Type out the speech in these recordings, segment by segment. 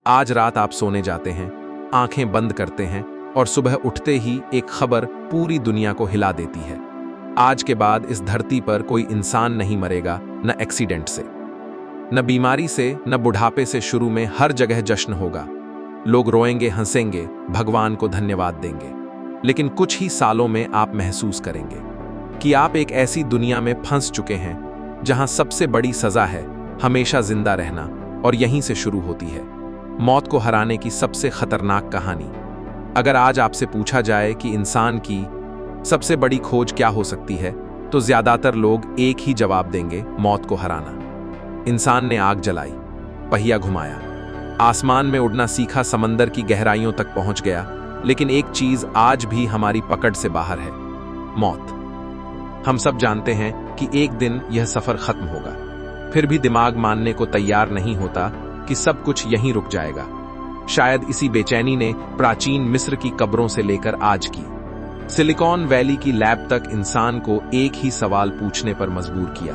आज रात आप सोने जाते हैं, आंखें बंद करते हैं और सुबह उठते ही एक खबर पूरी दुनिया को हिला देती है। आज के बाद इस धरती पर कोई इंसान नहीं मरेगा, न एक्सीडेंट से, न बीमारी से, न बुढ़ापे से। शुरू में हर जगह जश्न होगा, लोग रोएंगे, हंसेंगे, भगवान को धन्यवाद देंगे। लेकिन कुछ ही सालों में आप महसूस करेंगे कि आप एक ऐसी दुनिया में फंस चुके हैं जहां सबसे बड़ी सजा है हमेशा जिंदा रहना, और यहीं से शुरू होती है मौत को हराने की सबसे खतरनाक कहानी। अगर आज आपसे पूछा जाए कि इंसान की सबसे बड़ी खोज क्या हो सकती है, तो ज्यादातर लोग एक ही जवाब देंगे, मौत को हराना। इंसान ने आग जलाई, पहिया घुमाया, आसमान में उड़ना सीखा, समंदर की गहराइयों तक पहुंच गया, लेकिन एक चीज आज भी हमारी पकड़ से बाहर है, मौत। हम सब जानते हैं कि एक दिन यह सफर खत्म होगा, फिर भी दिमाग मानने को तैयार नहीं होता कि सब कुछ यहीं रुक जाएगा। शायद इसी बेचैनी ने प्राचीन मिस्र की कब्रों से लेकर आज की सिलिकॉन वैली की लैब तक इंसान को एक ही सवाल पूछने पर मजबूर किया,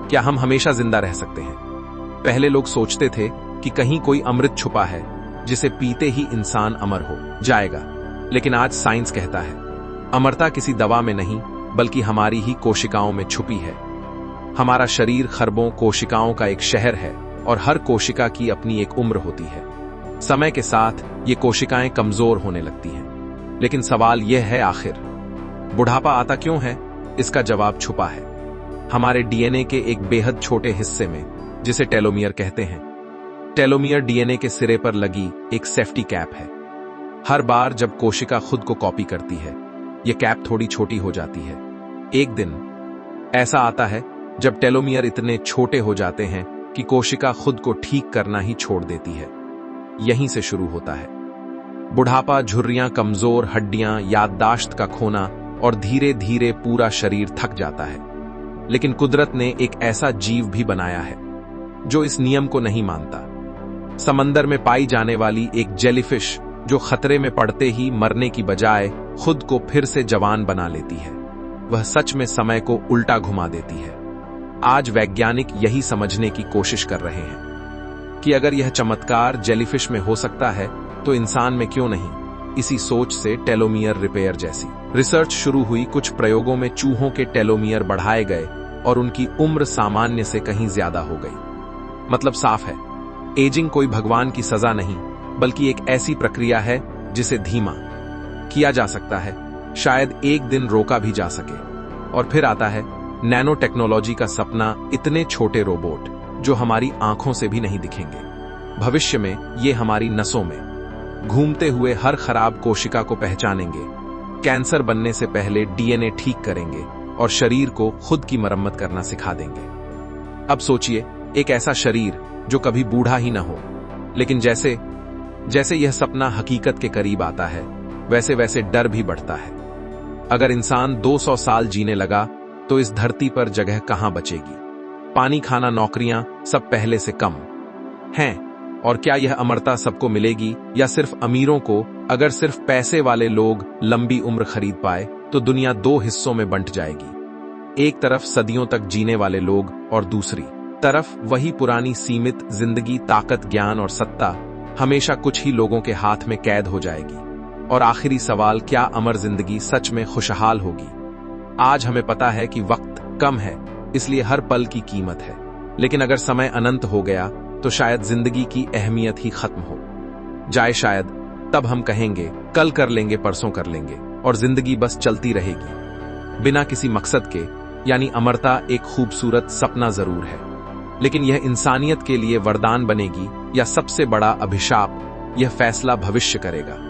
क्या हम हमेशा जिंदा रह सकते हैं? पहले लोग सोचते थे कि कहीं कोई अमृत छुपा है जिसे पीते ही इंसान अमर हो जाएगा, लेकिन आज साइंस कहता है अमरता किसी दवा में नहीं, बल्कि हमारी ही कोशिकाओं में छुपी है। हमारा शरीर खरबों कोशिकाओं का एक शहर है, और हर कोशिका की अपनी एक उम्र होती है। समय के साथ ये कोशिकाएं कमजोर होने लगती हैं, लेकिन सवाल यह है, आखिर बुढ़ापा आता क्यों है? इसका जवाब छुपा है हमारे डीएनए के एक बेहद छोटे हिस्से में, जिसे टेलोमियर कहते हैं। टेलोमियर डीएनए के सिरे पर लगी एक सेफ्टी कैप है। हर बार जब कोशिका खुद को कॉपी करती है, यह कैप थोड़ी छोटी हो जाती है। एक दिन ऐसा आता है जब टेलोमियर इतने छोटे हो जाते हैं कि कोशिका खुद को ठीक करना ही छोड़ देती है। यहीं से शुरू होता है बुढ़ापा, झुर्रियां, कमजोर हड्डियां, याददाश्त का खोना, और धीरे धीरे पूरा शरीर थक जाता है। लेकिन कुदरत ने एक ऐसा जीव भी बनाया है जो इस नियम को नहीं मानता। समंदर में पाई जाने वाली एक जेलीफिश, जो खतरे में पड़ते ही मरने की बजाय खुद को फिर से जवान बना लेती है, वह सच में समय को उल्टा घुमा देती है। आज वैज्ञानिक यही समझने की कोशिश कर रहे हैं कि अगर यह चमत्कार जेलीफिश में हो सकता है, तो इंसान में क्यों नहीं। इसी सोच से टेलोमियर रिपेयर जैसी रिसर्च शुरू हुई। कुछ प्रयोगों में चूहों के टेलोमियर बढ़ाए गए और उनकी उम्र सामान्य से कहीं ज्यादा हो गई। मतलब साफ है, एजिंग कोई भगवान की सजा नहीं, बल्कि एक ऐसी प्रक्रिया है जिसे धीमा किया जा सकता है, शायद एक दिन रोका भी जा सके। और फिर आता है नैनो टेक्नोलॉजी का सपना, इतने छोटे रोबोट जो हमारी आंखों से भी नहीं दिखेंगे। भविष्य में ये हमारी नसों में घूमते हुए हर खराब कोशिका को पहचानेंगे, कैंसर बनने से पहले डीएनए ठीक करेंगे और शरीर को खुद की मरम्मत करना सिखा देंगे। अब सोचिए, एक ऐसा शरीर जो कभी बूढ़ा ही ना हो। लेकिन जैसे जैसे यह सपना हकीकत के करीब आता है, वैसे वैसे डर भी बढ़ता है। अगर इंसान 200 साल जीने लगा तो इस धरती पर जगह कहां बचेगी? पानी, खाना, नौकरियां सब पहले से कम हैं। और क्या यह अमरता सबको मिलेगी या सिर्फ अमीरों को? अगर सिर्फ पैसे वाले लोग लंबी उम्र खरीद पाए तो दुनिया दो हिस्सों में बंट जाएगी। एक तरफ सदियों तक जीने वाले लोग और दूसरी तरफ वही पुरानी सीमित जिंदगी, ताकत, ज्ञान और सत्ता हमेशा कुछ ही लोगों के हाथ में कैद हो जाएगी। और आखिरी सवाल, क्या अमर जिंदगी सच में खुशहाल होगी? आज हमें पता है कि वक्त कम है, इसलिए हर पल की कीमत है। लेकिन अगर समय अनंत हो गया तो शायद जिंदगी की अहमियत ही खत्म हो जाए। शायद तब हम कहेंगे कल कर लेंगे, परसों कर लेंगे, और जिंदगी बस चलती रहेगी बिना किसी मकसद के। यानी अमरता एक खूबसूरत सपना जरूर है, लेकिन यह इंसानियत के लिए वरदान बनेगी या सबसे बड़ा अभिशाप, यह फैसला भविष्य करेगा।